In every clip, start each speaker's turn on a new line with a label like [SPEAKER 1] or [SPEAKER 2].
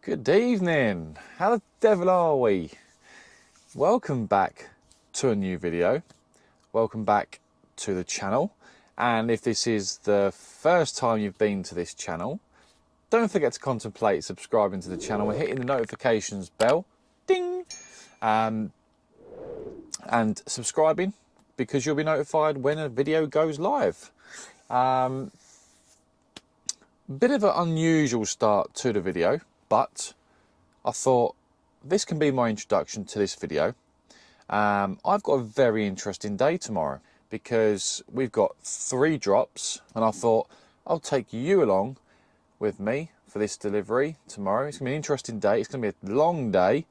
[SPEAKER 1] Good evening. How the devil are we? Welcome back to a new video. Welcome back to the channel. And if this is the first time you've been to this channel, don't forget to contemplate subscribing to the channel and hitting the notifications bell. Ding! And subscribing because you'll be notified when a video goes live. Bit of an unusual start to the video, but I thought this can be my introduction to this video. I've got a very interesting day tomorrow because we've got 3 drops, and I thought I'll take you along with me for this delivery tomorrow. It's going to be an interesting day. It's going to be a long day,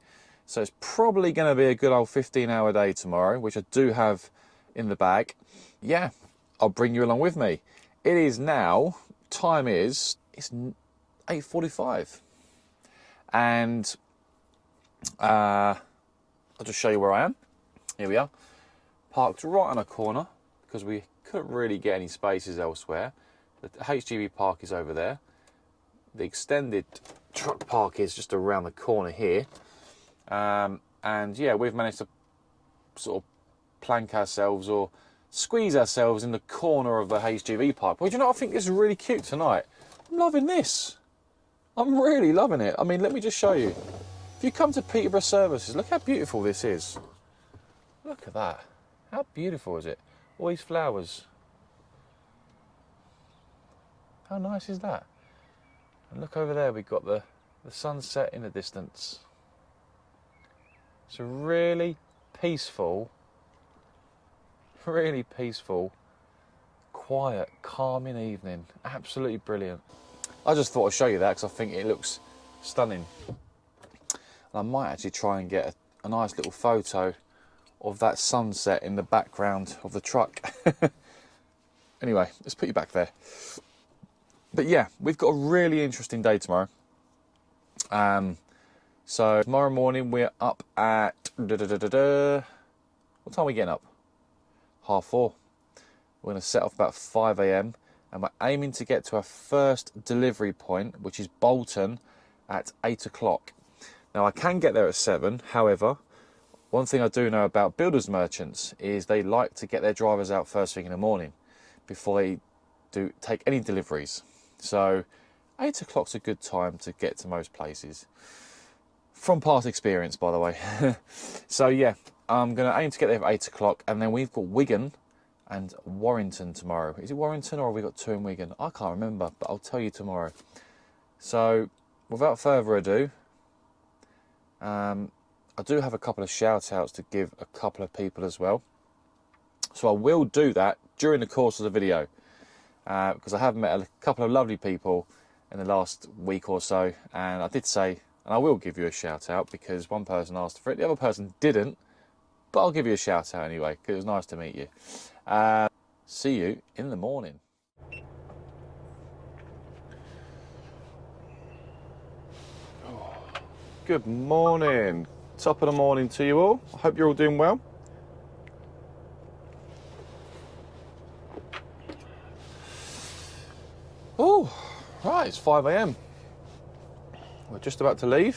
[SPEAKER 1] so it's probably going to be a good old 15-hour day tomorrow, which I do have in the bag. Yeah, I'll bring you along with me. It is now, it's 8:45. And I'll just show you where I am. Here we are, parked right on a corner because we couldn't really get any spaces elsewhere. The HGV park is over there. The extended truck park is just around the corner here. And yeah, we've managed to sort of plank ourselves or squeeze ourselves in the corner of the HGV park. But you know what? I think this is really cute tonight. I'm loving this. I'm really loving it. I mean, let me just show you. If you come to Peterborough Services, look how beautiful this is. Look at that. How beautiful is it? All these flowers. How nice is that? And look over there, we've got the sunset in the distance. It's a really peaceful, quiet, calming evening. Absolutely brilliant. I just thought I'd show you that because I think it looks stunning. And I might actually try and get a nice little photo of that sunset in the background of the truck. Anyway, let's put you back there. But yeah, we've got a really interesting day tomorrow. So tomorrow morning we're up at... What time are we getting up? 4:30. We're going to set off about 5 AM. And we're aiming to get to our first delivery point, which is Bolton, at 8 o'clock. Now, I can get there at 7. However, one thing I do know about builders merchants is they like to get their drivers out first thing in the morning before they do take any deliveries. So 8 o'clock's a good time to get to most places. From past experience, by the way. So yeah, I'm going to aim to get there at 8 o'clock, and then we've got Wigan and Warrington tomorrow. Is it Warrington or have we got 2 in Wigan? I can't remember, but I'll tell you tomorrow. So, without further ado, I do have a couple of shout-outs to give a couple of people as well. So I will do that during the course of the video, because I have met a couple of lovely people in the last week or so, and I did say, and I will give you a shout-out because one person asked for it, the other person didn't, but I'll give you a shout-out anyway, because it was nice to meet you. See you in the morning. Good morning. Top of the morning to you all. I hope you're all doing well. Oh, right, it's 5 AM. We're just about to leave.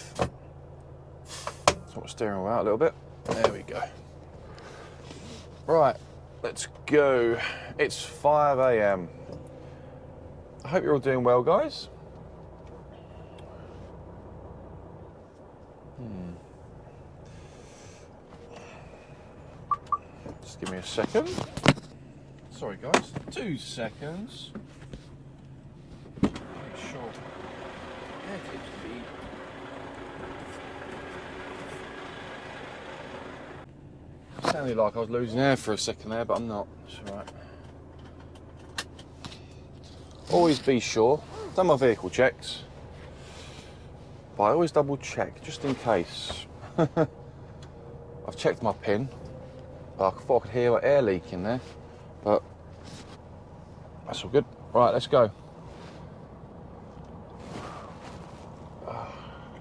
[SPEAKER 1] Sort of steering wheel out a little bit. There we go. Right. Let's go. It's 5 AM. I hope you're all doing well, guys. Just give me a second. Sorry, guys. 2 seconds. Make sure. Sounded like I was losing air for a second there, but I'm not. It's all right. Always be sure. Done my vehicle checks, but I always double check just in case. I've checked my pin, but I thought I could hear air leak in there, but that's all good. Right, let's go.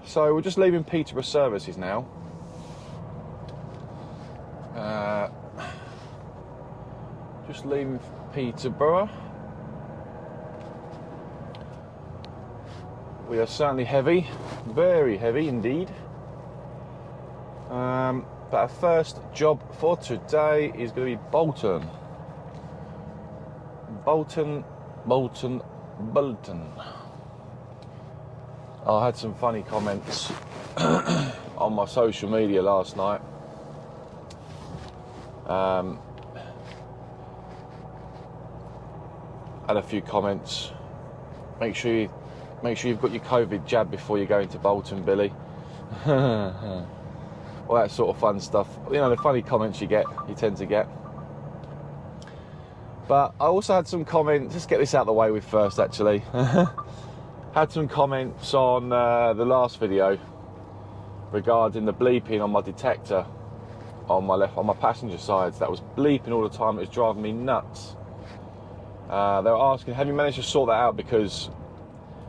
[SPEAKER 1] So we're just leaving Peterborough Services now. Just leaving Peterborough. We are certainly heavy, very heavy indeed. But our first job for today is going to be Bolton. Bolton. I had some funny comments on my social media last night. Had a few comments. Make sure you've got your COVID jab before you go into Bolton, Billy. All that sort of fun stuff. You know, the funny comments you tend to get. But I also had some comments. Let's get this out of the way with first, actually. Had some comments on the last video regarding the bleeping on my detector on my passenger side. That was bleeping all the time. It was driving me nuts. They were asking, have you managed to sort that out? Because,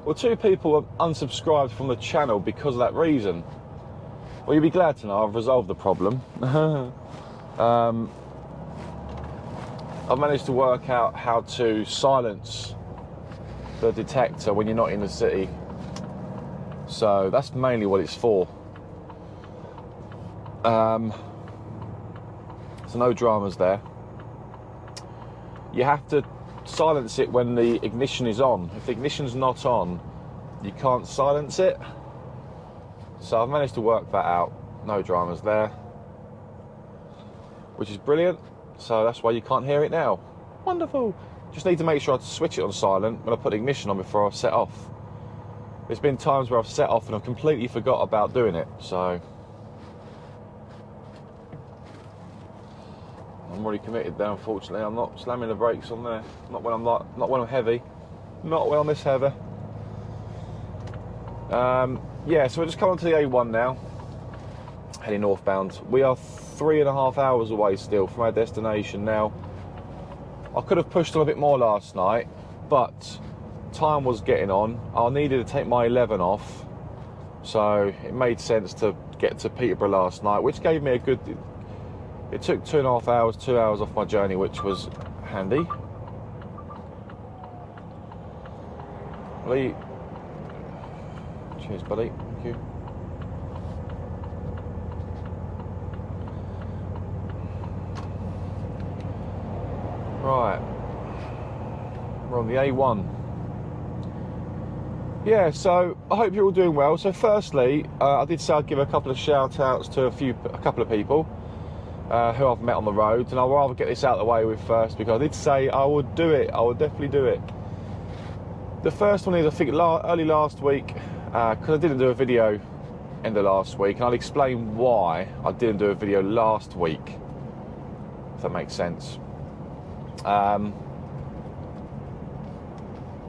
[SPEAKER 1] well, 2 people have unsubscribed from the channel because of that reason. Well, you'll be glad to know I've resolved the problem. I've managed to work out how to silence the detector when you're not in the city. So that's mainly what it's for. So no dramas there. You have to silence it when the ignition is on. If the ignition's not on, you can't silence it. So I've managed to work that out. No dramas there, which is brilliant. So that's why you can't hear it now. Wonderful. Just need to make sure I switch it on silent when I put the ignition on before I set off. There's been times where I've set off and I've completely forgot about doing it. So I'm already committed there. Unfortunately, I'm not slamming the brakes on there. Not when I'm heavy. Not when I'm this heavy. Yeah, so we're just coming to the A1 now, heading northbound. We are 3.5 hours away still from our destination now. I could have pushed on a bit more last night, but time was getting on. I needed to take my 11 off, so it made sense to get to Peterborough last night, which gave me a good... It took 2.5 hours, 2 hours off my journey, which was handy. Lee. Cheers, buddy. Thank you. Right. We're on the A1. Yeah, so I hope you're all doing well. So firstly, I did say I'd give a couple of shout outs to a couple of people who I've met on the road, and I'll rather get this out of the way with first, because I did say I would do it. I would definitely do it. The first one is, I think, early last week, because I didn't do a video end of last week, and I'll explain why I didn't do a video last week, if that makes sense.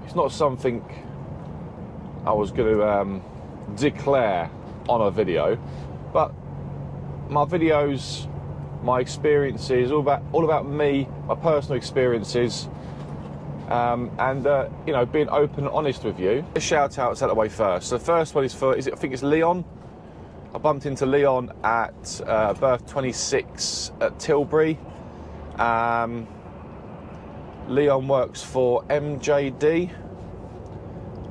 [SPEAKER 1] It's not something I was going to declare on a video, but my videos, my experiences, all about me, my personal experiences, and you know, being open and honest with you. The shout outs out of the way first. So the first one is I think it's Leon. I bumped into Leon at Berth 26 at Tilbury. Leon works for MJD.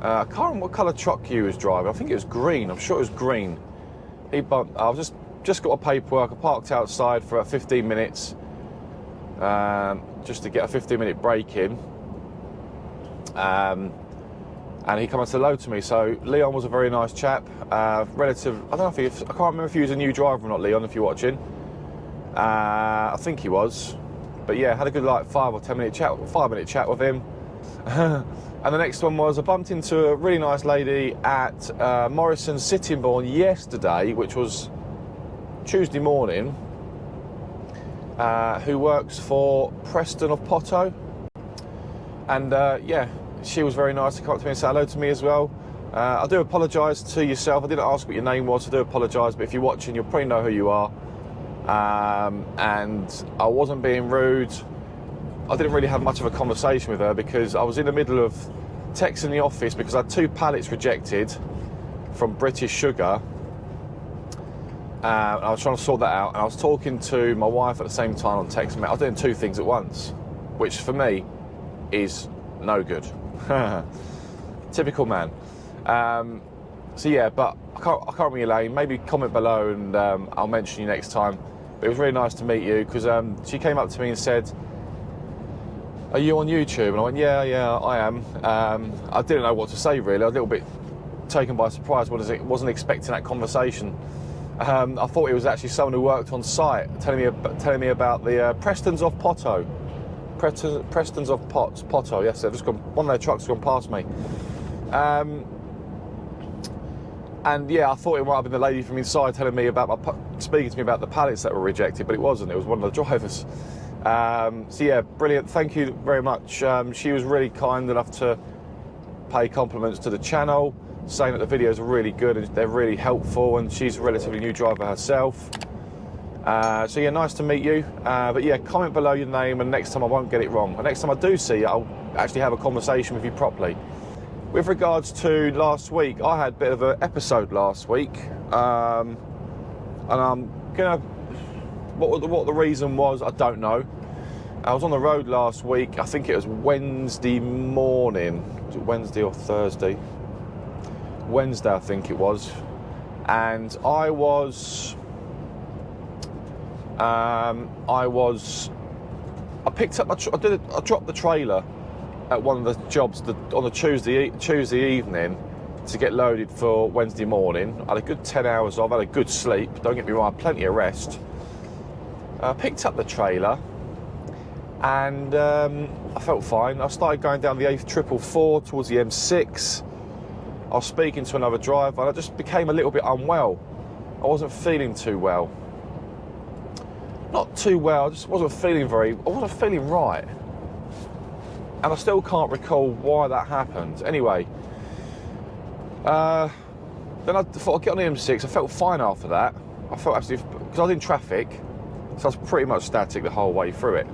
[SPEAKER 1] I can't remember what colour truck he was driving. I think it was green. I'm sure it was green. I was just got a paperwork. I parked outside for 15 minutes, just to get a 15-minute break in. And he came and said hello to me. So Leon was a very nice chap. I don't know if I can't remember if he was a new driver or not, Leon, if you're watching. I think he was. But yeah, had a good 5 or 10 minute chat, 5-minute chat with him. And the next one was I bumped into a really nice lady at Morrison Sittingbourne yesterday, which was Tuesday morning, who works for Preston of Potto. And yeah, she was very nice to come up to me and say hello to me as well. I do apologise to yourself. I didn't ask what your name was, so I do apologise. But if you're watching, you'll probably know who you are. And I wasn't being rude. I didn't really have much of a conversation with her because I was in the middle of texting the office because I had 2 pallets rejected from British Sugar. I was trying to sort that out, and I was talking to my wife at the same time on text. I was doing 2 things at once, which for me is no good. Typical man. So yeah, but I can't remember your name. Maybe comment below and I'll mention you next time. But it was really nice to meet you because she came up to me and said, "Are you on YouTube?" And I went, "Yeah, I am." I didn't know what to say really. I was a little bit taken by surprise. Wasn't expecting that conversation. I thought it was actually someone who worked on site telling me about the Prestons of Potto. Prestons of Potto. Yes, they've just gone. One of their trucks has gone past me. And yeah, I thought it might have been the lady from inside speaking to me about the pallets that were rejected, but it wasn't. It was one of the drivers. So yeah, brilliant. Thank you very much. She was really kind enough to pay compliments to the channel, saying that the videos are really good and they're really helpful, and she's a relatively new driver herself. So yeah, nice to meet you. But yeah, comment below your name and next time I won't get it wrong. And next time I do see you, I'll actually have a conversation with you properly. With regards to last week, I had a bit of an episode last week. And I'm gonna, what the reason was, I don't know. I was on the road last week, I think it was Wednesday morning. Was it Wednesday or Thursday? Wednesday, I think it was. And I dropped the trailer at one of the jobs on a Tuesday evening to get loaded for Wednesday morning. I had a good 10 hours off, I had a good sleep, don't get me wrong, I had plenty of rest. I picked up the trailer and I felt fine. I started going down the A444 towards the M6. I was speaking to another driver and I just became a little bit unwell. I wasn't feeling too well. Not too well, I just wasn't feeling right. And I still can't recall why that happened. Anyway, then I thought I'd get on the M6. I felt fine after that. I felt absolutely, because I was in traffic, so I was pretty much static the whole way through it.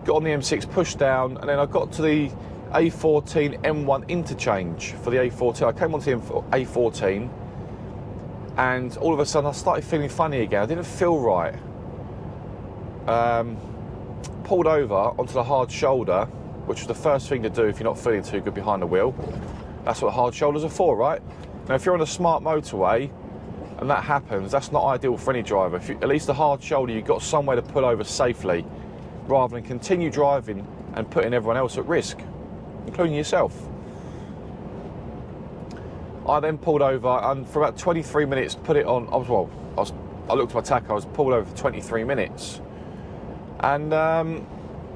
[SPEAKER 1] Got on the M6, pushed down, and then I got to the A14 M1 interchange for the A14. I came onto the A14, and all of a sudden I started feeling funny again. I didn't feel right. Pulled over onto the hard shoulder, which was the first thing to do if you're not feeling too good behind the wheel. That's what hard shoulders are for, right? Now, if you're on a smart motorway and that happens, that's not ideal for any driver. At least the hard shoulder, you've got somewhere to pull over safely, rather than continue driving and putting everyone else at risk, including yourself. I then pulled over and for about 23 minutes put it on. I looked at my tacho. I was pulled over for 23 minutes. And I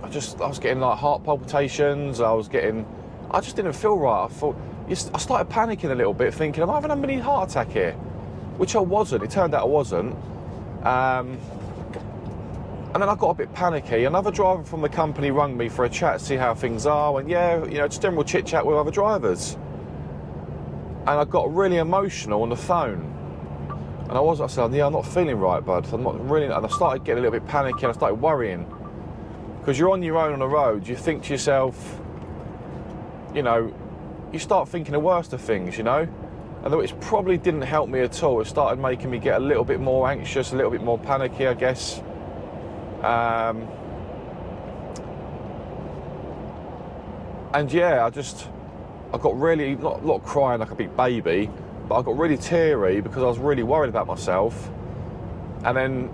[SPEAKER 1] was getting like heart palpitations. I just didn't feel right. I started panicking a little bit, thinking, am I having a mini heart attack here? Which I wasn't. It turned out I wasn't. And then I got a bit panicky. Another driver from the company rang me for a chat to see how things are. And yeah, just general chit chat with other drivers. And I got really emotional on the phone. And I said, yeah, I'm not feeling right, bud. I'm not really. And I started getting a little bit panicky and I started worrying. Because you're on your own on the road, you think to yourself, you start thinking the worst of things, And though it probably didn't help me at all, it started making me get a little bit more anxious, a little bit more panicky, I guess. And yeah, I got really, not crying like a big baby, but I got really teary because I was really worried about myself. And then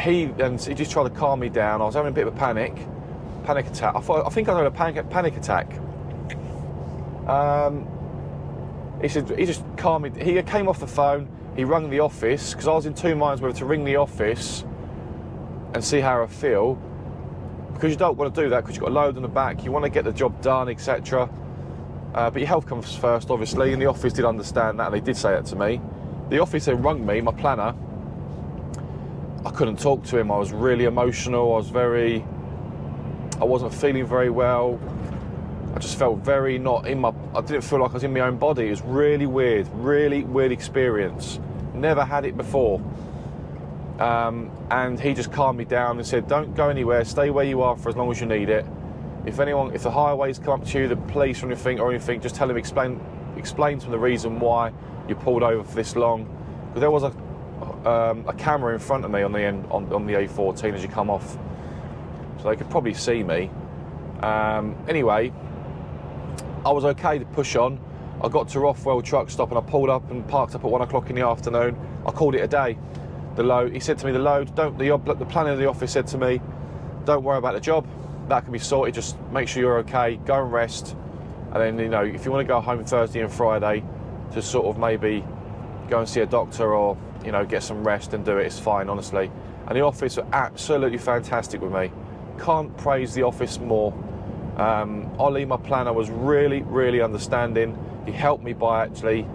[SPEAKER 1] he just tried to calm me down. I was having a bit of a panic attack. I think I had a panic attack. He just calmed me. He came off the phone. He rang the office because I was in two minds whether to ring the office and see how I feel, because you don't want to do that because you've got a load on the back. You want to get the job done, etc. But your health comes first, obviously, and the office did understand that, and they did say that to me. The office then rung me, my planner. I couldn't talk to him. I was really emotional. I wasn't feeling very well. I just felt very I didn't feel like I was in my own body. It was really weird experience. Never had it before. And he just calmed me down and said, don't go anywhere, stay where you are for as long as you need it. If the highways come up to you, the police or anything, just tell them, explain to them the reason why you pulled over for this long. Because there was a camera in front of me on the A14 as you come off, so they could probably see me. Anyway, I was okay to push on. I got to Rothwell truck stop and I pulled up and parked up at 1 o'clock in the afternoon. I called it a day. The load, he said to me, the planner of the office said to me, don't worry about the job, that can be sorted, just make sure you're okay, go and rest, and then, you know, if you want to go home Thursday and Friday to sort of maybe go and see a doctor or, you know, get some rest and do it, it's fine, honestly. And the office are absolutely fantastic with me. Can't praise the office more. Ollie, my planner, was really, really understanding. He helped me by actually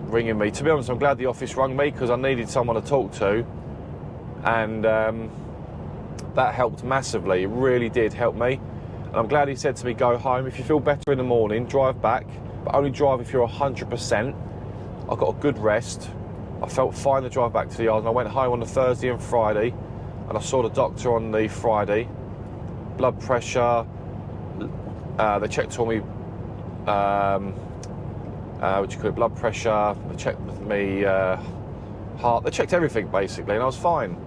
[SPEAKER 1] ringing me. To be honest, I'm glad the office rang me because I needed someone to talk to, and that helped massively. It really did help me, and I'm glad he said to me, go home. If you feel better in the morning, drive back, but only drive if you're 100%. I got a good rest. I felt fine to drive back to the yard, and I went home on the Thursday and Friday, and I saw the doctor on the Friday. Blood pressure, they checked on me, blood pressure, they checked with me heart, they checked everything basically, and I was fine.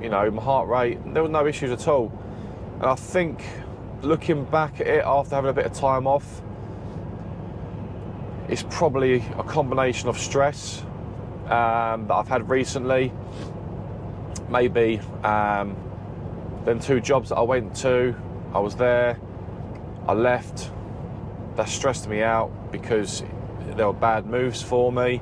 [SPEAKER 1] You know, my heart rate, there was no issues at all. And I think, looking back at it after having a bit of time off, it's probably a combination of stress that I've had recently. Maybe them 2 jobs that I went to, I was there, I left, that stressed me out because there were bad moves for me,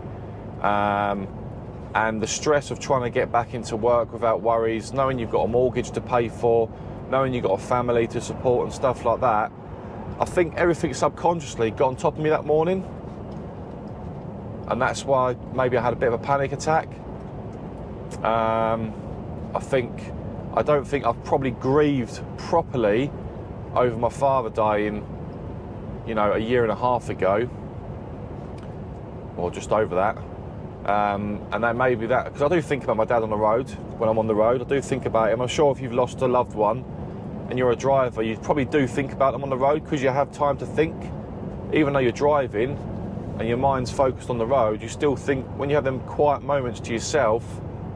[SPEAKER 1] and the stress of trying to get back into work without worries, knowing you've got a mortgage to pay for, knowing you've got a family to support and stuff like that. I think everything subconsciously got on top of me that morning, and that's why maybe I had a bit of a panic attack. I don't think I've probably grieved properly over my father dying, you know, a year and a half ago, or just over that. And that may be that, because I do think about my dad on the road. When I'm on the road, I do think about him. I'm sure if you've lost a loved one and you're a driver, you probably do think about them on the road because you have time to think. Even though you're driving and your mind's focused on the road, you still think, when you have them quiet moments to yourself,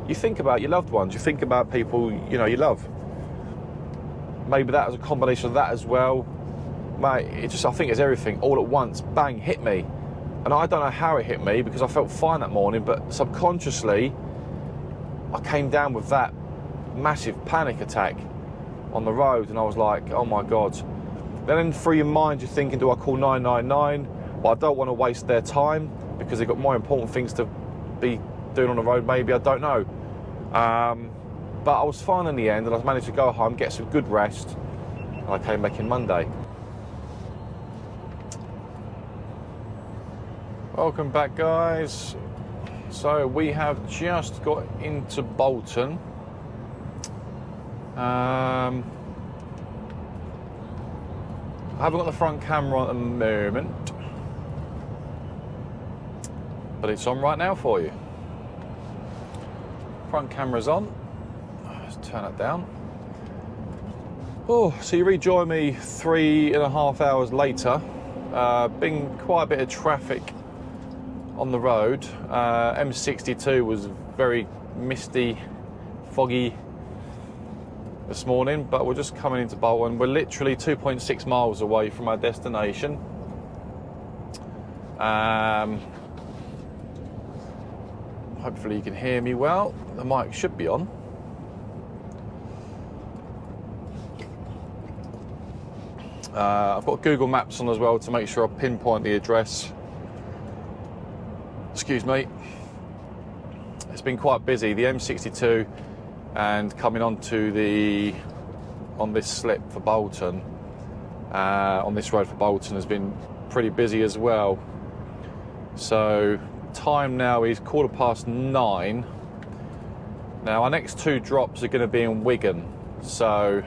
[SPEAKER 1] you think about your loved ones, you think about people, you know, you love. Maybe that was a combination of that as well. Mate, I think it's everything all at once, bang, hit me. And I don't know how it hit me because I felt fine that morning, but subconsciously I came down with that massive panic attack on the road, and I was like, oh my God. Then through your mind you're thinking, do I call 999? Well, I don't want to waste their time because they've got more important things to be doing on the road, maybe, I don't know. But I was fine in the end, and I managed to go home, get some good rest, and I came back in Monday. Welcome back, guys. So we have just got into Bolton. I haven't got the front camera at the moment, but it's on right now for you. Front camera's on. Let's turn it down. Oh, so you rejoin me 3.5 hours later. Been quite a bit of traffic on the road. M62 was very misty, foggy this morning, but we're just coming into Bolton. We're literally 2.6 miles away from our destination. Hopefully you can hear me well. The mic should be on. I've got Google Maps on as well to make sure I pinpoint the address. Excuse me. It's been quite busy, the M62, and coming on this slip for Bolton, on this road for Bolton, has been pretty busy as well. So time now is 9:15. Now our next 2 drops are going to be in Wigan, so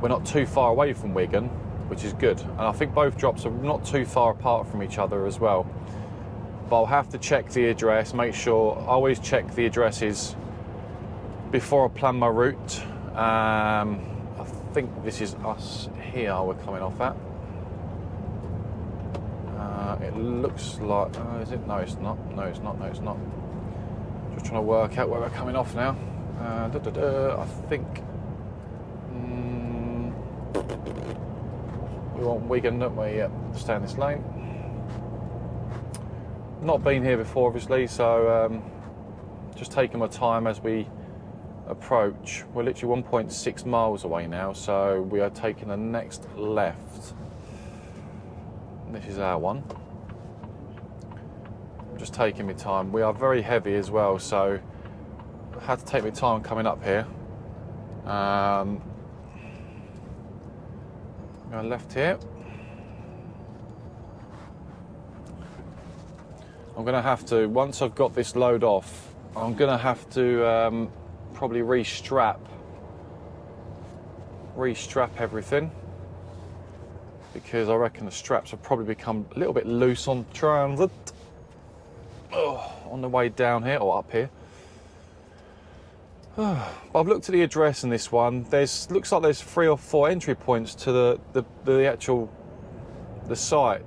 [SPEAKER 1] we're not too far away from Wigan, which is good. And I think both drops are not too far apart from each other as well. But I'll have to check the address, make sure, I always check the addresses before I plan my route. I think this is us here we're coming off at. It looks like, is it? No, it's not. No, it's not. No, it's not. Just trying to work out where we're coming off now. I think. We want Wigan, don't we? Yep, stay in this lane. Not been here before, obviously, so just taking my time as we approach. We're literally 1.6 miles away now, so we are taking the next left. This is our one. I'm just taking my time. We are very heavy as well, so I had to take my time coming up here. Go left here. I'm going to have to, once I've got this load off, I'm going to have to probably restrap everything, because I reckon the straps have probably become a little bit loose on transit. On the way down here, or up here. But I've looked at the address in this one. Looks like there's 3 or 4 entry points to the actual site,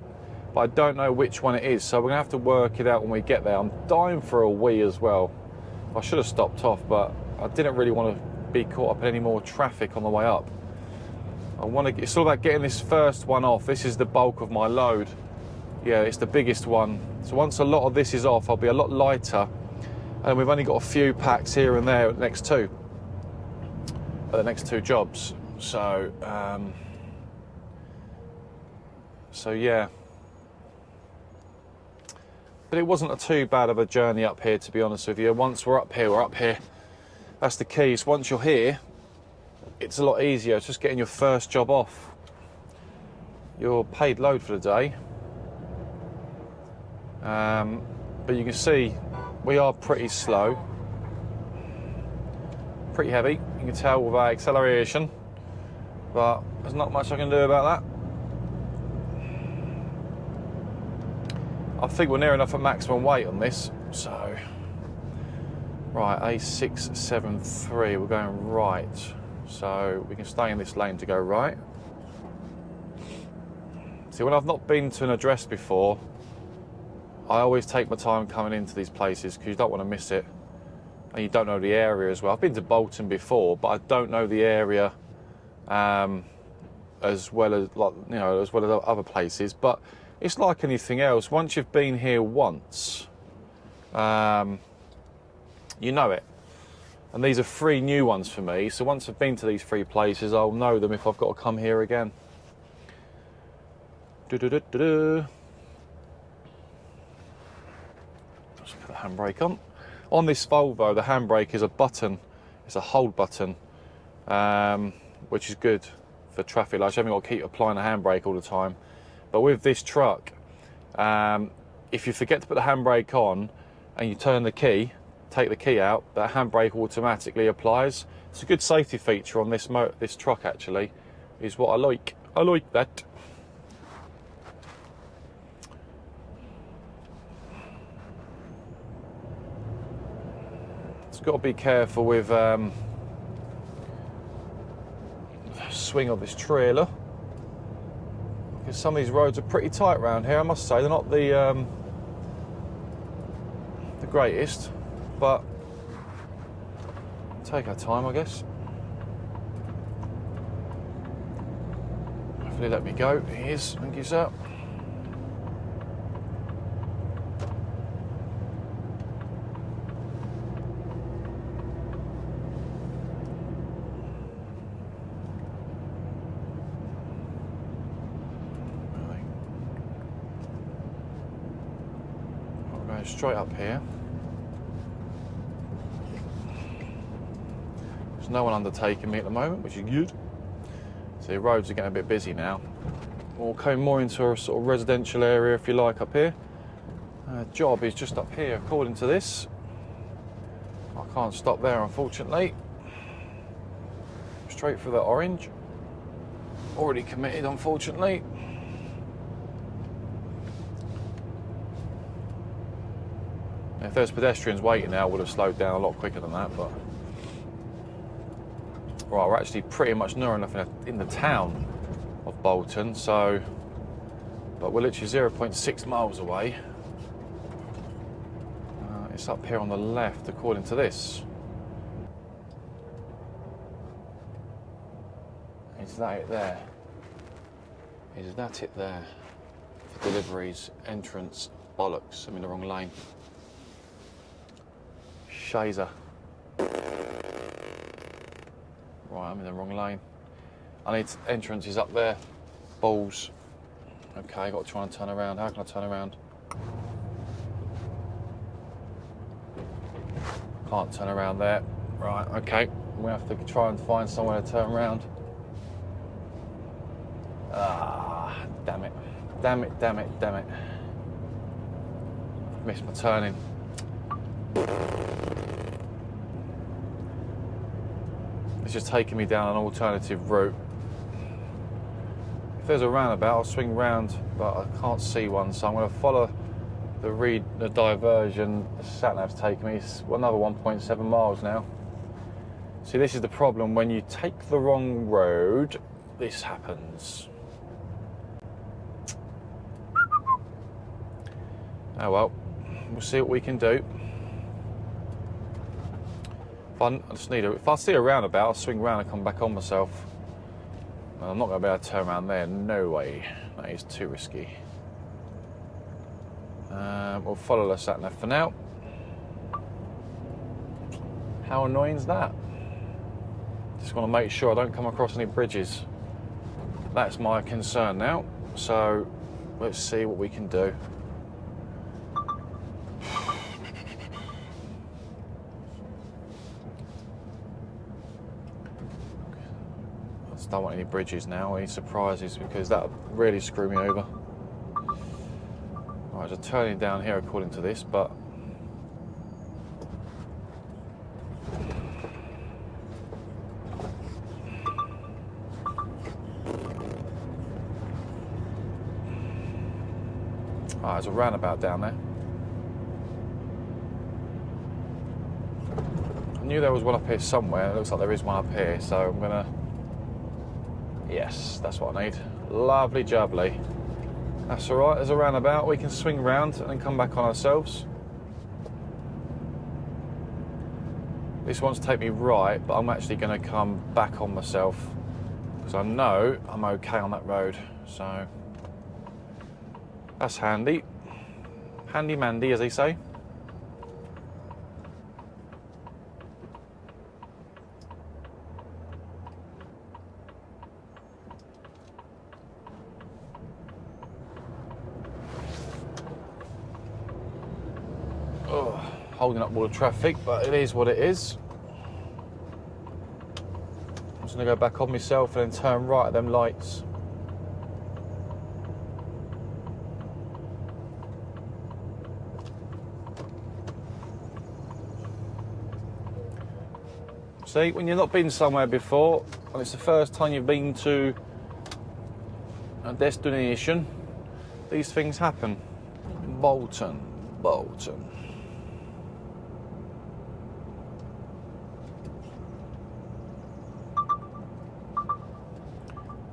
[SPEAKER 1] but I don't know which one it is, so we're gonna have to work it out when we get there. I'm dying for a wee as well. I should have stopped off, but I didn't really want to be caught up in any more traffic on the way up. It's all about getting this first one off. This is the bulk of my load. Yeah, it's the biggest one. So once a lot of this is off, I'll be a lot lighter. And we've only got a few packs here and there at the next two jobs. So, yeah. But it wasn't too bad of a journey up here, to be honest with you. Once we're up here, we're up here. That's the key. So once you're here, it's a lot easier. It's just getting your first job off. Your paid load for the day. But you can see we are pretty slow, pretty heavy. You can tell with our acceleration, but there's not much I can do about that. I think we're near enough at maximum weight on this. So, right, A673, we're going right. So we can stay in this lane to go right. See, when I've not been to an address before, I always take my time coming into these places because you don't want to miss it, and you don't know the area as well. I've been to Bolton before, but I don't know the area as well as other places. But it's like anything else. Once you've been here once, you know it. And these are 3 new ones for me. So once I've been to these 3 places, I'll know them if I've got to come here again. Just put the handbrake on. On this Volvo, the handbrake is a button. It's a hold button, which is good for traffic lights. You haven't got to keep applying the handbrake all the time. But with this truck, if you forget to put the handbrake on and you turn the key, take the key out, that handbrake automatically applies. It's a good safety feature on this truck, actually, is what I like. I like that. Got to be careful with swing of this trailer, because some of these roads are pretty tight around here. I must say they're not the greatest, but take our time, I guess. Hopefully let me go. He is. Thank you, sir. Straight up here. There's no one undertaking me at the moment, which is good. So the roads are getting a bit busy now. We're coming more into a sort of residential area, if you like, up here. Job is just up here, according to this. I can't stop there, unfortunately. Straight for the orange. Already committed, unfortunately. If there's pedestrians waiting now, I would have slowed down a lot quicker than that, but... Right, we're actually pretty much near enough in the town of Bolton, so... But we're literally 0.6 miles away. It's up here on the left, according to this. Is that it there? Is that it there? For deliveries, entrance, bollocks. I'm in the wrong lane. Shazer. Right, I'm in the wrong lane. I need entrances up there. Balls. Okay, got to try and turn around. How can I turn around? Can't turn around there. Right, okay. We have to try and find somewhere to turn around. Ah, damn it. Damn it, damn it, damn it. Missed my turning. It's just taking me down an alternative route. If there's a roundabout, I'll swing round, but I can't see one, so I'm going to follow the diversion the sat-nav's taking me. It's another 1.7 miles now. See, this is the problem. When you take the wrong road, this happens. Oh well, we'll see what we can do. If I see a roundabout, I'll swing round and come back on myself. And I'm not going to be able to turn around there. No way. That is too risky. We'll follow the sat-nav for now. How annoying is that? Just want to make sure I don't come across any bridges. That's my concern now. So let's see what we can do. I just don't want any bridges now, any surprises, because that would really screw me over. Right, just turning down here according to this, but there's a roundabout down there. I knew there was one up here somewhere. It looks like there is one up here, so I'm gonna... Yes, that's what I need. Lovely jubbly. That's all right, there's a roundabout. We can swing round and then come back on ourselves. This wants to take me right, but I'm actually gonna come back on myself because I know I'm okay on that road, so that's handy. Handy mandy, as they say. Oh, holding up all the traffic, but it is what it is. I'm just going to go back on myself and then turn right at them lights. See, when you've not been somewhere before, and it's the first time you've been to a destination, these things happen. Bolton.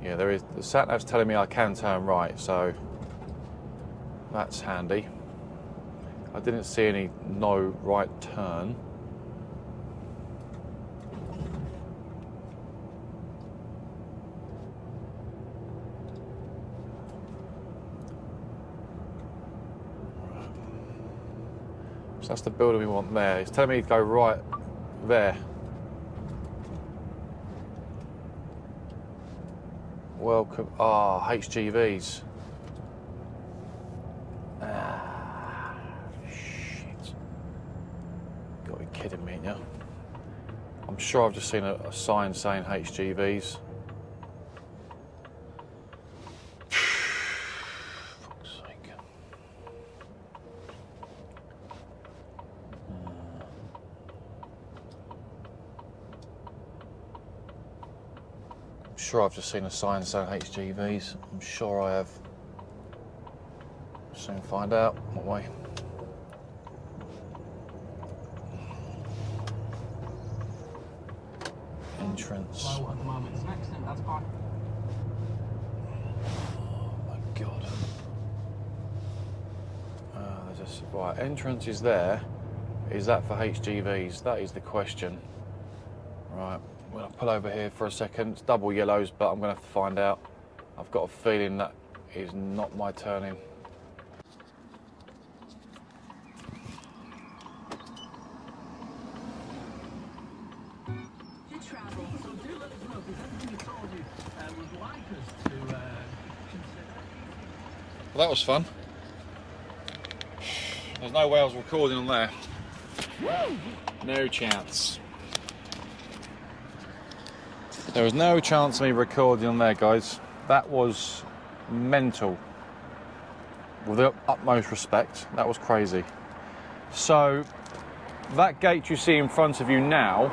[SPEAKER 1] Yeah, there is. The sat-nav's telling me I can turn right, so that's handy. I didn't see any no right turn. So that's the building we want there. It's telling me to go right there. Welcome. Ah, HGVs. Ah, shit. Gotta be kidding me, yeah? I'm sure I've just seen a sign saying HGVs. Fuck's sake. I'm sure I've just seen a sign saying HGVs. I'm sure I have. Soon find out. What way? Entrance.
[SPEAKER 2] Slow at the moment. It's an accident, that's fine.
[SPEAKER 1] Oh my god. There's just right. Entrance is there. Is that for HGVs? That is the question. Right. I'm going to pull over here for a second. It's double yellows, but I'm going to have to find out. I've got a feeling that is not my turning. Well, that was fun. There's no way I was recording on there. No chance. There was no chance of me recording on there, guys. That was mental. With the utmost respect, that was crazy. So, that gate you see in front of you now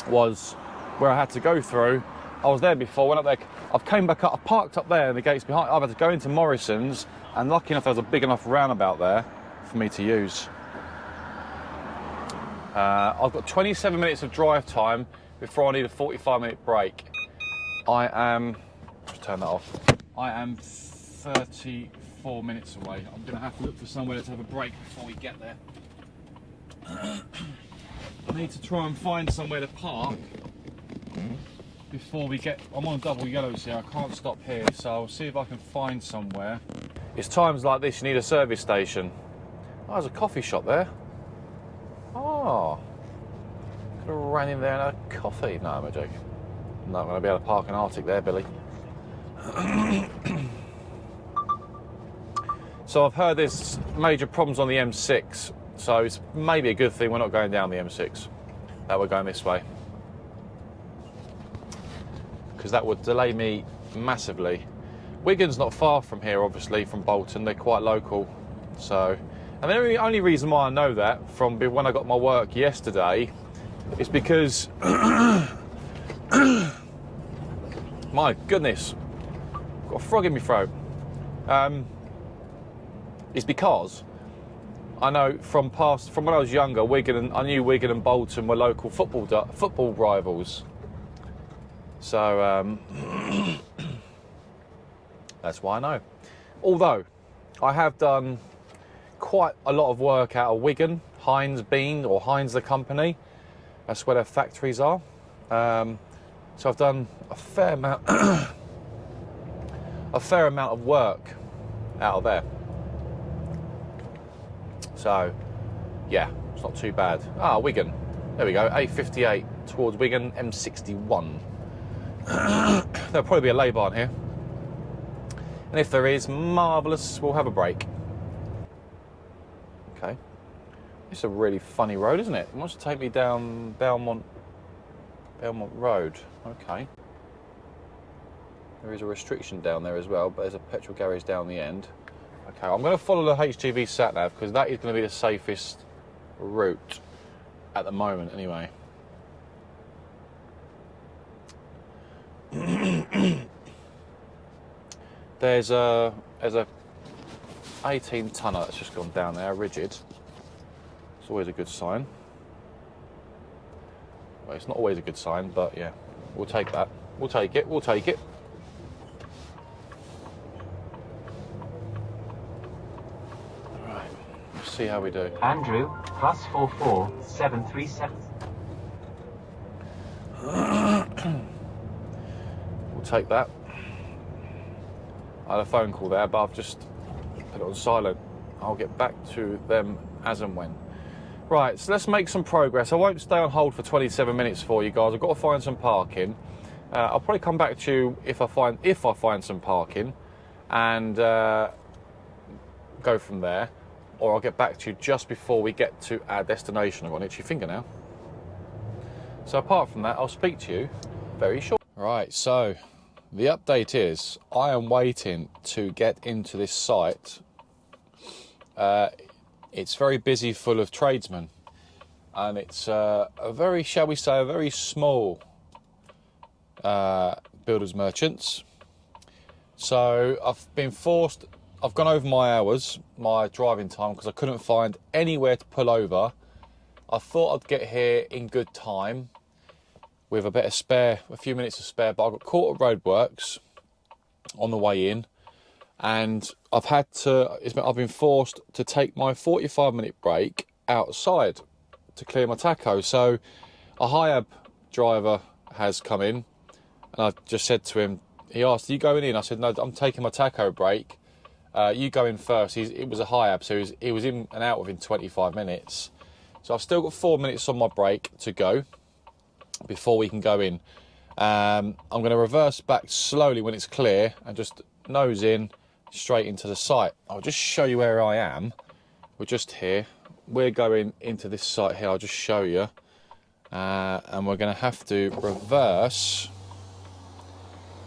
[SPEAKER 1] was where I had to go through. I was there before, went up there, I've came back up, I parked up there and the gate's behind. I've had to go into Morrison's, and lucky enough there was a big enough roundabout there for me to use. I've got 27 minutes of drive time before I need a 45-minute break. Just turn that off. I am 34 minutes away. I'm gonna have to look for somewhere to have a break before we get there. I need to try and find somewhere to park before we get. I'm on double yellows here, I can't stop here, so I'll see if I can find somewhere. It's times like this you need a service station. Oh, there's a coffee shop there. Oh, could have ran in there and had a coffee. No, I'm joking. I'm not going to be able to park an Arctic there, Billy. So I've heard there's major problems on the M6, so it's maybe a good thing we're not going down the M6, that we're going this way. Because that would delay me massively. Wigan's not far from here, obviously, from Bolton. They're quite local. So, and the only reason why I know that from when I got my work yesterday is because, my goodness, I've got a frog in my throat. It's because I know from when I was younger, I knew Wigan and Bolton were local football rivals. So that's why I know. Although I have done quite a lot of work out of Wigan, Heinz the company. That's where their factories are. So I've done a fair amount of work out of there. So yeah, it's not too bad. Ah, Wigan. There we go. A58 towards Wigan, M61. There'll probably be a lay-bar here. And if there is, marvellous, we'll have a break. Okay. It's a really funny road, isn't it? It wants to take me down Belmont Road. Okay. There is a restriction down there as well, but there's a petrol garage down the end. Okay, I'm going to follow the HGV sat-nav because that is going to be the safest route at the moment anyway. There's a 18 tonner that's just gone down there, rigid. It's always a good sign. Well, it's not always a good sign, but yeah, we'll take that. We'll take it. We'll take it. All right, let's see how we do.
[SPEAKER 3] Andrew, +44 737.
[SPEAKER 1] We'll take that. I had a phone call there, but I've just put it on silent. I'll get back to them as and when. Right, so let's make some progress. I won't stay on hold for 27 minutes for you guys. I've got to find some parking. I'll probably come back to you if I find some parking, and go from there. Or I'll get back to you just before we get to our destination. I've got an itchy finger now. So apart from that, I'll speak to you very shortly. Right, so the update is I am waiting to get into this site. It's very busy, full of tradesmen, and it's a very, shall we say, a very small builders merchants. So I've gone over my hours, my driving time, because I couldn't find anywhere to pull over. I thought I'd get here in good time with a few minutes of spare, but I got caught at roadworks on the way in, and I've been forced to take my 45-minute break outside to clear my tacho. So a HIAB driver has come in And I just said to him, he asked, are you going in? I said, no, I'm taking my taco break. You go in first. It was a high ab, so he was in and out within 25 minutes. So I've still got 4 minutes on my break to go before we can go in. I'm going to reverse back slowly when it's clear and just nose in straight into the site. I'll just show you where I am. We're just here. We're going into this site here. I'll just show you. And we're going to have to reverse.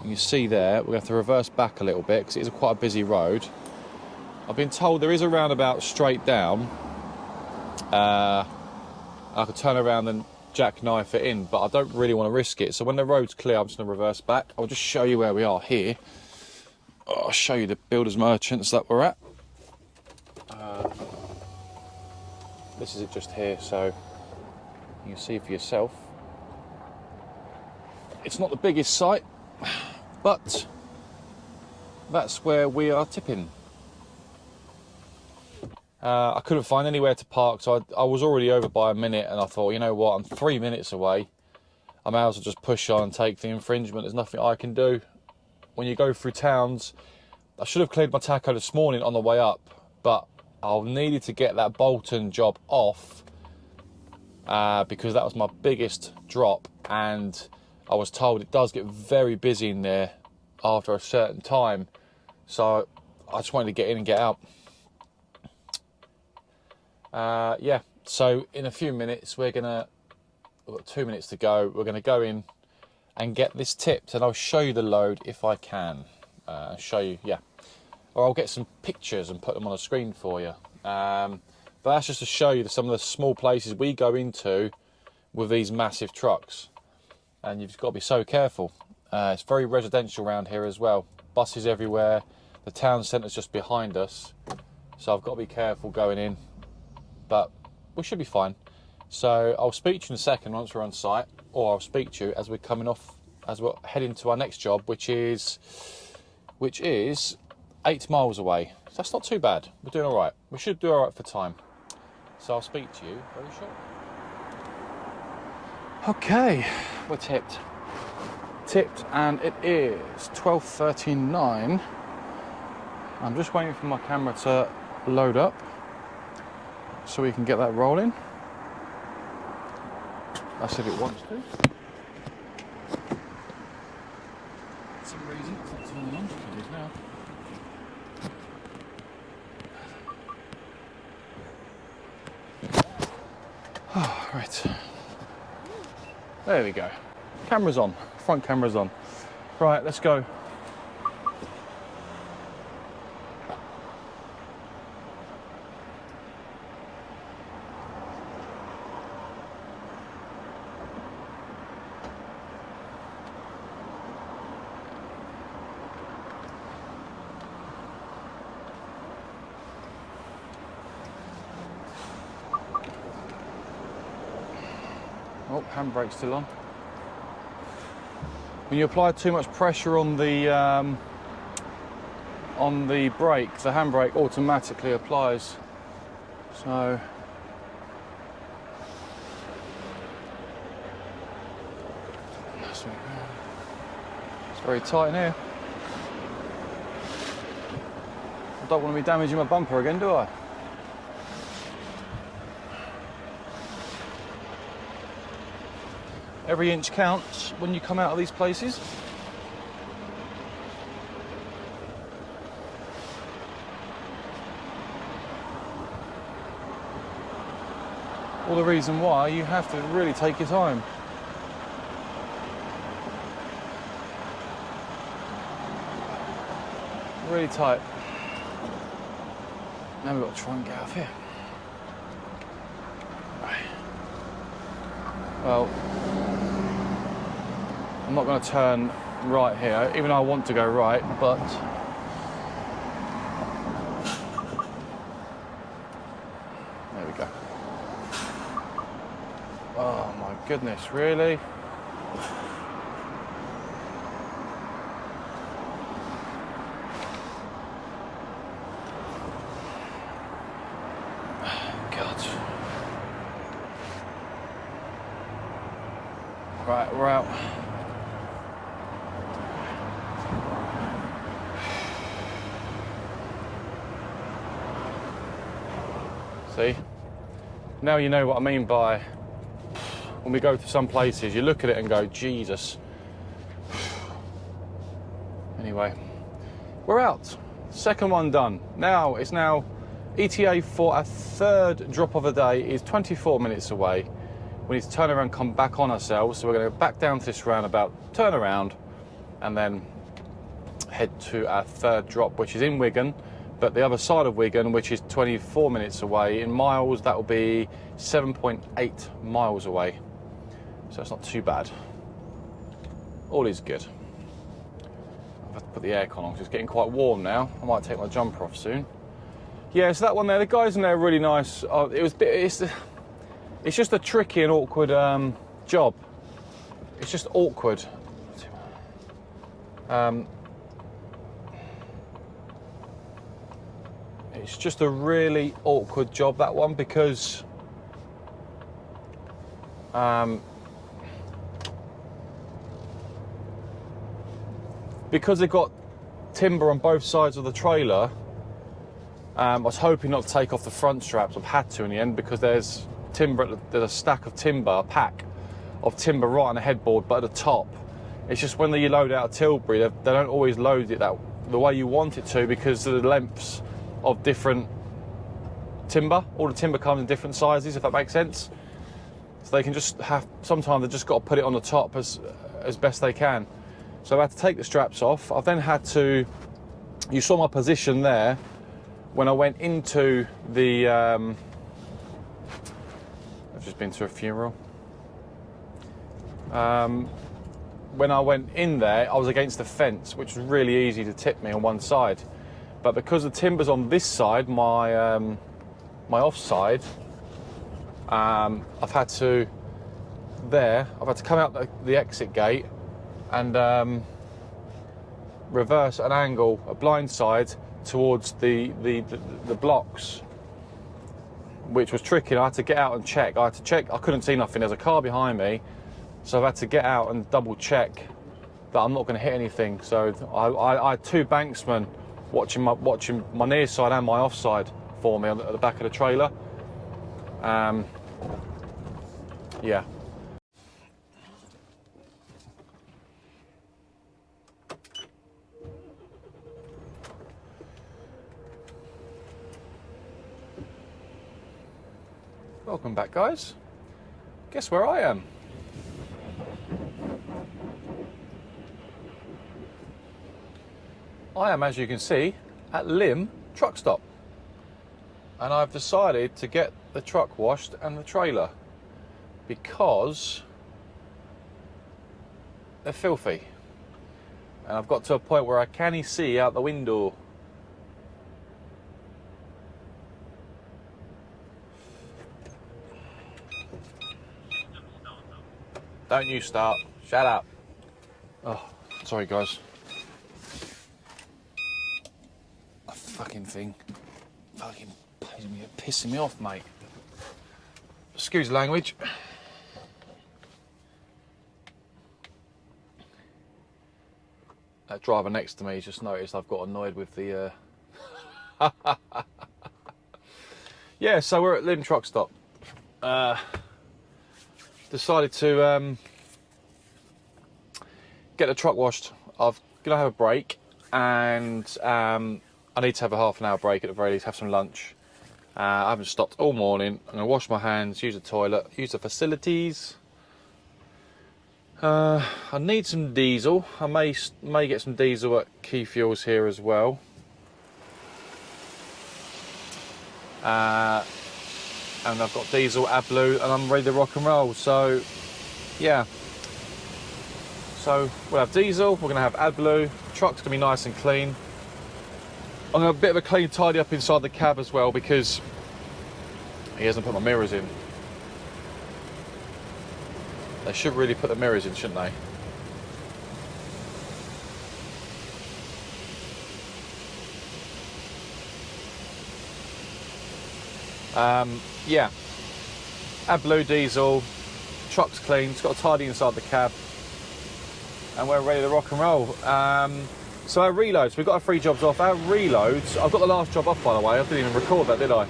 [SPEAKER 1] You see there, we're going to have to reverse back a little bit because it is quite a busy road. I've been told there is a roundabout straight down. I could turn around and jackknife it in, but I don't really want to risk it. So when the road's clear, I'm just going to reverse back. I'll just show you where we are here. I'll show you the builders merchants that we're at. This is it just here, so you can see for yourself. It's not the biggest site, but that's where we are tipping. I couldn't find anywhere to park, so I was already over by a minute, and I thought, you know what, I'm 3 minutes away. I may as well just push on and take the infringement. There's nothing I can do. When you go through towns, I should have cleared my taco this morning on the way up, but I needed to get that Bolton job off because that was my biggest drop, and I was told it does get very busy in there after a certain time, so I just wanted to get in and get out. Yeah, so in a few minutes we've got 2 minutes to go. We're going to go in and get this tipped, and I'll show you the load if I can. Show you, yeah, or I'll get some pictures and put them on a screen for you. But that's just to show you some of the small places we go into with these massive trucks, and you've got to be so careful. It's very residential around here as well. Buses everywhere. The town centre's just behind us, so I've got to be careful going in. But we should be fine. So I'll speak to you in a second once we're on site, or I'll speak to you as we're coming off, as we're heading to our next job, which is 8 miles away. So that's not too bad. We're doing all right. We should do all right for time. So I'll speak to you very shortly. Okay, we're tipped. And it is 12:39. I'm just waiting for my camera to load up so we can get that rolling. I said it wants to. For some reason it's not turning on. It is now. Oh, right. There we go. Camera's on. Front camera's on. Right, let's go. Oh, handbrake's still on. When you apply too much pressure on the brake, the handbrake automatically applies. So it's very tight in here. I don't want to be damaging my bumper again, do I? Every inch counts when you come out of these places. All the reason why you have to really take your time. Really tight. Now we've got to try and get out of here. Right. Well, I'm not going to turn right here, even though I want to go right, but there we go. Oh my goodness, really? God. Right, we're out. See? Now you know what I mean by when we go to some places, you look at it and go, Jesus. Anyway, we're out. Second one done. Now, it's now ETA for our third drop of the day is 24 minutes away. We need to turn around and come back on ourselves. So we're going to go back down to this roundabout, turn around, and then head to our third drop, which is in Wigan, but the other side of Wigan, which is 24 minutes away. In miles, that will be 7.8 miles away. So it's not too bad. All is good. I've had to put the aircon on because it's getting quite warm now. I might take my jumper off soon. Yeah, so that one there, the guys in there are really nice. It's just a tricky and awkward job. It's just awkward. It's just a really awkward job, that one, because they've got timber on both sides of the trailer. I was hoping not to take off the front straps. I've had to in the end because there's a stack of timber, a pack of timber right on the headboard, but at the top. It's just when you load out of Tilbury, they don't always load it the way you want it to because of the lengths of different timber. All the timber comes in different sizes, if that makes sense. So they can sometimes they've just got to put it on the top as best they can. So I had to take the straps off. I've then had to, you saw my position there, when I went into the, I've just been to a funeral. When I went in there, I was against the fence, which was really easy to tip me on one side. But because the timber's on this side, my offside, I've had to come out the exit gate and reverse an angle, a blind side, towards the blocks, which was tricky. I had to get out and check. I couldn't see nothing. There's a car behind me, so I've had to get out and double check that I'm not going to hit anything. So I had two banksmen watching my near side and my offside for me at the back of the trailer. Yeah. Welcome back, guys. Guess where I am? I am, as you can see, at Lim truck stop. And I've decided to get the truck washed and the trailer because they're filthy. And I've got to a point where I can't see out the window. Don't you start. Shut up. Oh, sorry guys. A fucking thing. Fucking pissing me off, mate. Excuse the language. That driver next to me just noticed I've got annoyed with the... Yeah, so we're at Lim truck stop. Decided to get the truck washed. I'm going to have a break and I need to have a half an hour break at the very least, have some lunch. I haven't stopped all morning. I'm going to wash my hands, use the toilet, use the facilities. I need some diesel. I may get some diesel at Key Fuels here as well. And I've got diesel, AdBlue, and I'm ready to rock and roll. So, yeah. So we'll have diesel. We're going to have AdBlue. The truck's going to be nice and clean. I'm going to have a bit of a clean tidy up inside the cab as well because he hasn't put my mirrors in. They should really put the mirrors in, shouldn't they? Yeah. AdBlue, diesel, truck's clean, it's got a tidy inside the cab, and we're ready to rock and roll. So our reloads, we've got our 3 jobs off. Our reloads, I've got the last job off by the way, I didn't even record that, did I?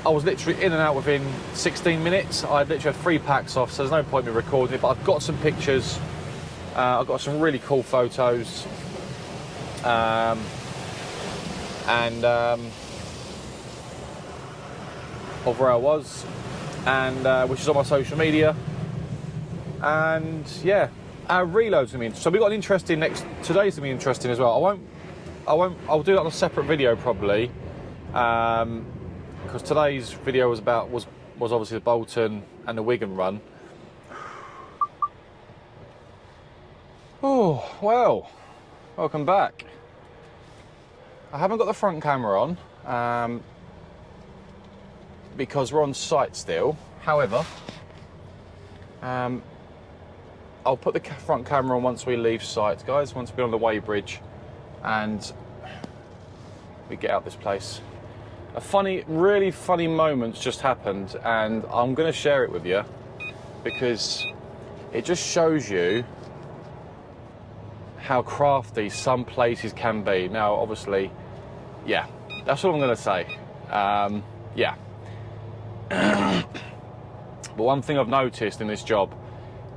[SPEAKER 1] I was literally in and out within 16 minutes. I literally had 3 packs off, so there's no point in me recording it, but I've got some pictures. I've got some really cool photos. Of where I was, and which is on my social media. And yeah, our reload's gonna be interesting. So we got an interesting today's gonna be interesting as well. I'll do that on a separate video probably, because today's video was obviously the Bolton and the Wigan run. Oh well, welcome back. I haven't got the front camera on because we're on site still. However, I'll put the front camera on once we leave site, guys, once we're on the weighbridge and we get out this place. Really funny moment's just happened, and I'm going to share it with you because it just shows you how crafty some places can be. Now, obviously, yeah, that's what I'm going to say. Yeah. But one thing I've noticed in this job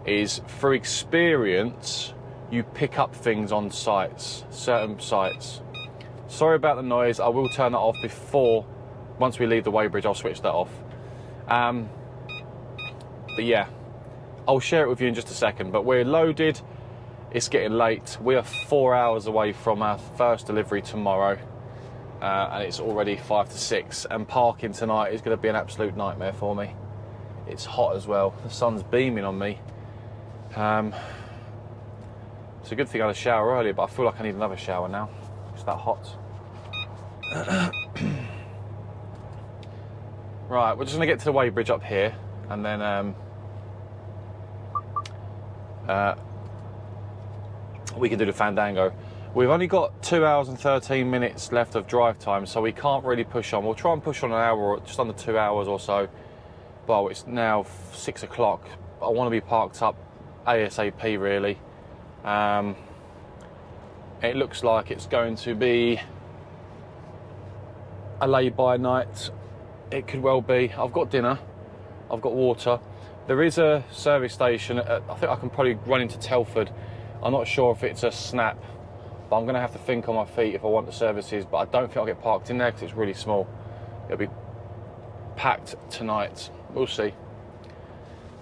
[SPEAKER 1] is through experience, you pick up things on certain sites. Sorry about the noise, I will turn that off once we leave the weighbridge, I'll switch that off. But yeah, I'll share it with you in just a second, but we're loaded, it's getting late. We are 4 hours away from our first delivery tomorrow, and it's already 5 to 6, and parking tonight is going to be an absolute nightmare for me. It's hot as well, the sun's beaming on me. It's a good thing I had a shower earlier, but I feel like I need another shower now. It's that hot. Right, we're just going to get to the weighbridge up here, and then we can do the Fandango. We've only got 2 hours and 13 minutes left of drive time, so we can't really push on. We'll try and push on an hour, or just under 2 hours or so. Well, it's now 6 o'clock. I want to be parked up ASAP, really. It looks like it's going to be a lay-by night. It could well be. I've got dinner, I've got water. There is a service station. I think I can probably run into Telford. I'm not sure if it's a Snap, but I'm going to have to think on my feet if I want the services, but I don't think I'll get parked in there because it's really small. It'll be packed tonight. We'll see.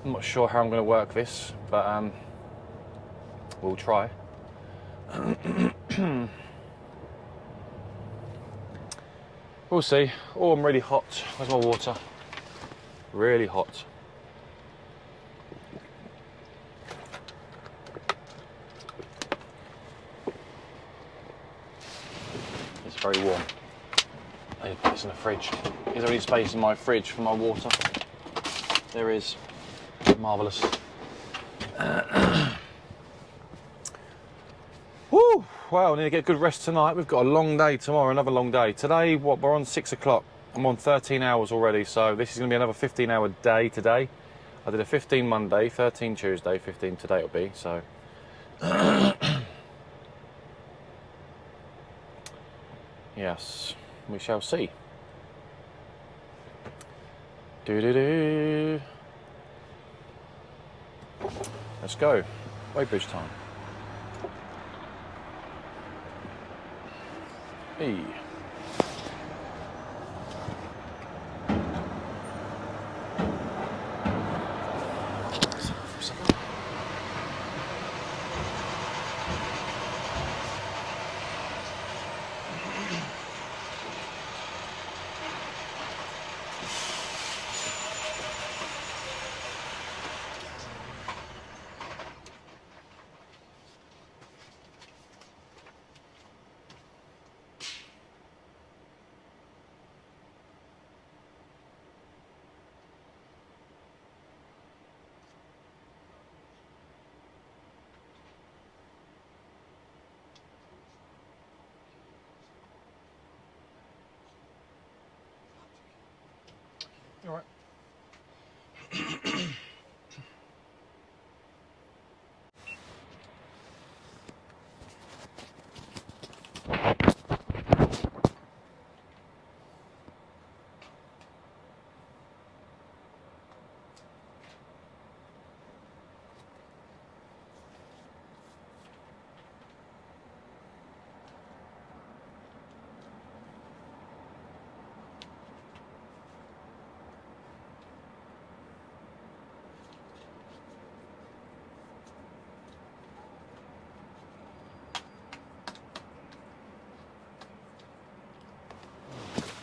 [SPEAKER 1] I'm not sure how I'm going to work this, but we'll try. We'll see. Oh, I'm really hot. Where's my water? Really hot. It's very warm. I need to put this in the fridge. Is there any space in my fridge for my water? There is. Marvellous. Woo! Well, I need to get a good rest tonight. We've got a long day tomorrow, another long day. Today, we're on 6 o'clock. I'm on 13 hours already, so this is going to be another 15-hour day today. I did a 15 Monday, 13 Tuesday, 15 today it'll be, so... Yes, we shall see. Do-do-do. Let's go. Weighbridge time. Hey. All right.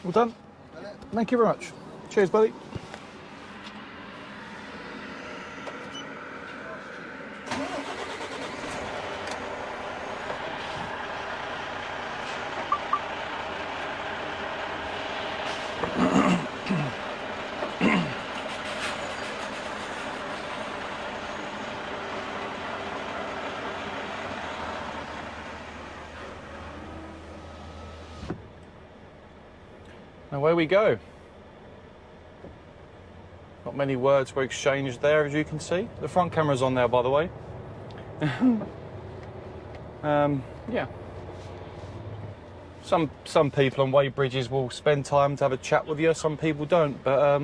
[SPEAKER 1] All done? Thank you very much. Cheers, buddy. And away we go. Not many words were exchanged there, as you can see. The front camera's on there, by the way. Yeah. Some people on weighbridges will spend time to have a chat with you. Some people don't, but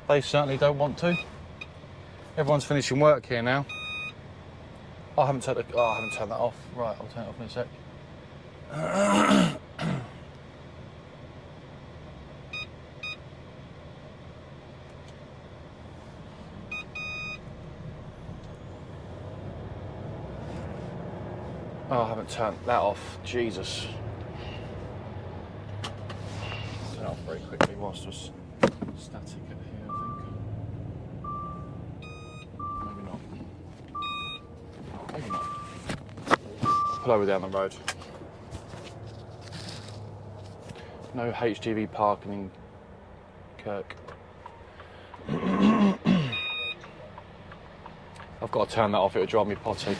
[SPEAKER 1] they certainly don't want to. Everyone's finishing work here now. Oh, I haven't turned that off. Right, I'll turn it off in a sec. Oh, I haven't turned that off. Jesus. Turn it off very quickly whilst it's static in here, I think. Maybe not. Maybe not. Pull over down the road. No HGV parking in Kirk. I've got to turn that off, it'll drive me potty.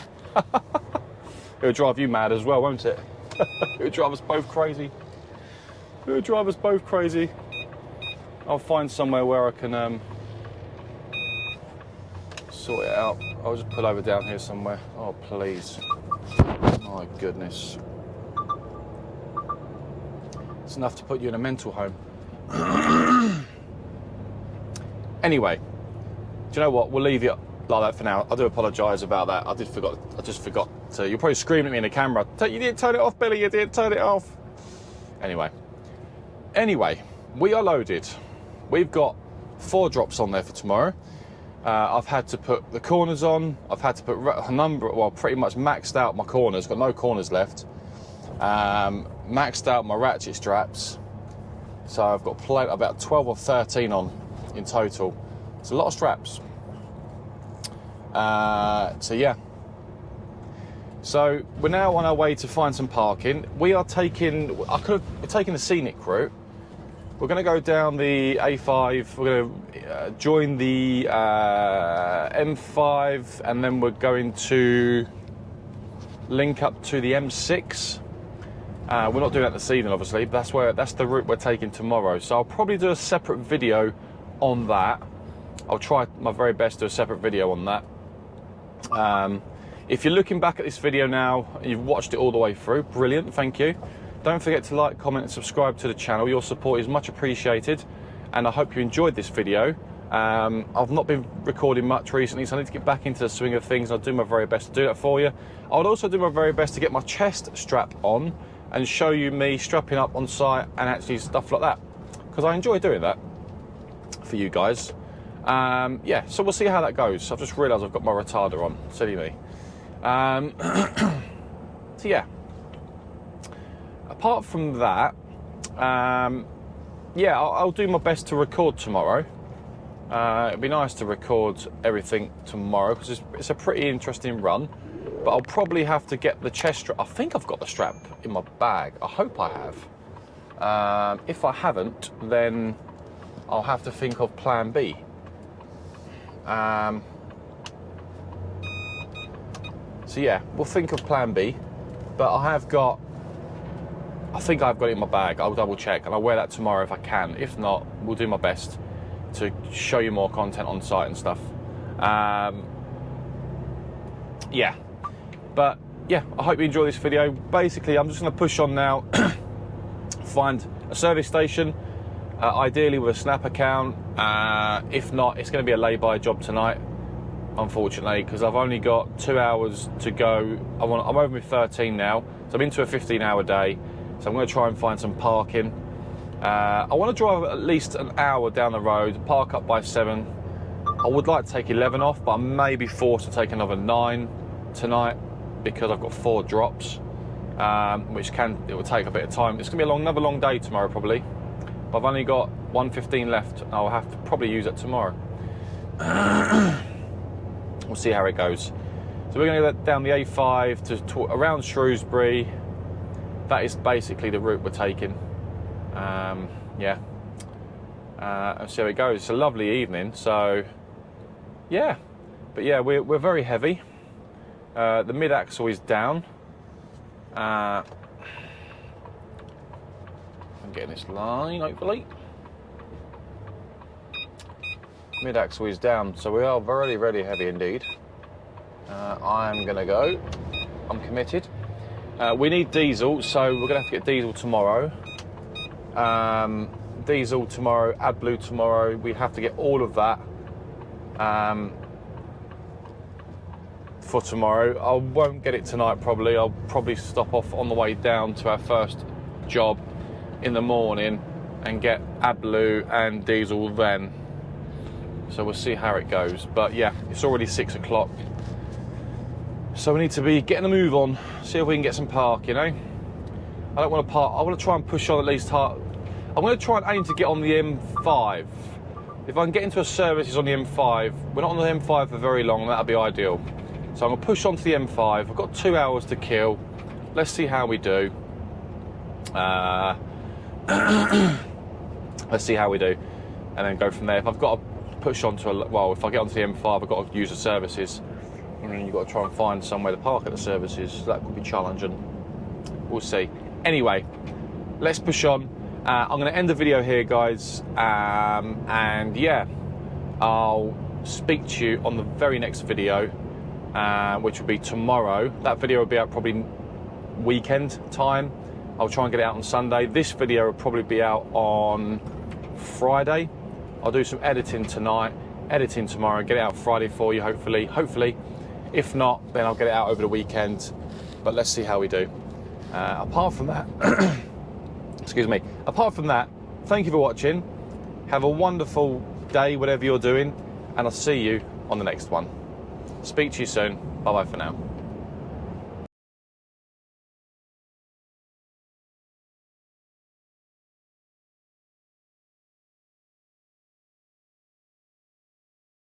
[SPEAKER 1] It'll drive you mad as well, won't it? It'll drive us both crazy. It'll drive us both crazy. I'll find somewhere where I can sort it out. I'll just pull over down here somewhere. Oh, please. My goodness. It's enough to put you in a mental home. Anyway, do you know what? We'll leave it like that for now. I do apologise about that. I just forgot to. You're probably screaming at me in the camera. You didn't turn it off, Billy. You didn't turn it off. Anyway, we are loaded. We've got 4 drops on there for tomorrow. I've had to put the corners on. I've had to put pretty much maxed out my corners. Got no corners left. Maxed out my ratchet straps. So I've got about 12 or 13 on in total. It's a lot of straps. So yeah. So we're now on our way to find some parking. We're taking the scenic route. We're going to go down the A5. We're going to join the M5, and then we're going to link up to the M6. We're not doing that this evening, obviously, but that's the route we're taking tomorrow. So I'll probably do a separate video on that. I'll try my very best to do a separate video on that. If you're looking back at this video now, you've watched it all the way through, brilliant, thank you. Don't forget to like, comment and subscribe to the channel. Your support is much appreciated, and I hope you enjoyed this video. I've not been recording much recently, so I need to get back into the swing of things, and I'll do my very best to do that for you. I would also do my very best to get my chest strap on and show you me strapping up on site and actually stuff like that, because I enjoy doing that for you guys. Yeah, so we'll see how that goes. I've just realised I've got my retarder on, silly me. So yeah, apart from that, yeah, I'll do my best to record tomorrow. It'd be nice to record everything tomorrow because it's a pretty interesting run, but I'll probably have to get the chest strap. I think I've got the strap in my bag. I hope I have. If I haven't, then I'll have to think of plan B. So yeah, we'll think of plan B, but I think I've got it in my bag. I'll double check and I'll wear that tomorrow if I can. If not, we'll do my best to show you more content on site and stuff. Yeah, but yeah, I hope you enjoy this video. Basically, I'm just going to push on now, find a service station, ideally with a Snap account. If not, it's going to be a lay-by job tonight, unfortunately, because I've only got 2 hours to go. I'm over with 13 now, so I'm into a 15-hour day. So I'm going to try and find some parking. I want to drive at least an hour down the road, park up by 7. I would like to take 11 off, but I may be forced to take another 9 tonight because I've got 4 drops, it will take a bit of time. It's going to be another long day tomorrow, probably. but I've only got 115 left. I'll have to probably use it tomorrow. We'll see how it goes. So we're going to go down the A5 to around Shrewsbury. That is basically the route we're taking. Yeah. And see how it goes. It's a lovely evening, so yeah. But yeah, we're very heavy. The mid-axle is down. I'm getting this line, hopefully. Mid-axle is down, so we are very, very heavy indeed. I'm going to go. I'm committed. We need diesel, so we're going to have to get diesel tomorrow. Diesel tomorrow, AdBlue tomorrow. We have to get all of that for tomorrow. I won't get it tonight probably. I'll probably stop off on the way down to our first job in the morning and get AdBlue and diesel then. So we'll see how it goes. But yeah, it's already 6 o'clock. So we need to be getting a move on, see if we can get some park, you know. I don't want to park, I want to try and push on at least hard. I'm going to try and aim to get on the M5. If I can get into a services on the M5, we're not on the M5 for very long, that'd be ideal. So I'm going to push onto the M5. I've got 2 hours to kill. Let's see how we do. Let's see how we do. And then go from there. If I've got to push onto if I get onto the M5, I've got to use the services. And then you've got to try and find somewhere to park at the services. That could be challenging. We'll see. Anyway, let's push on. I'm going to end the video here, guys. And yeah, I'll speak to you on the very next video, which will be tomorrow. That video will be out probably weekend time. I'll try and get it out on Sunday. This video will probably be out on Friday. I'll do some editing tonight, editing tomorrow, get it out Friday for you, hopefully. If not, then I'll get it out over the weekend. But let's see how we do. Apart from that, excuse me. Apart from that, thank you for watching. Have a wonderful day, whatever you're doing, and I'll see you on the next one. Speak to you soon. Bye-bye for now.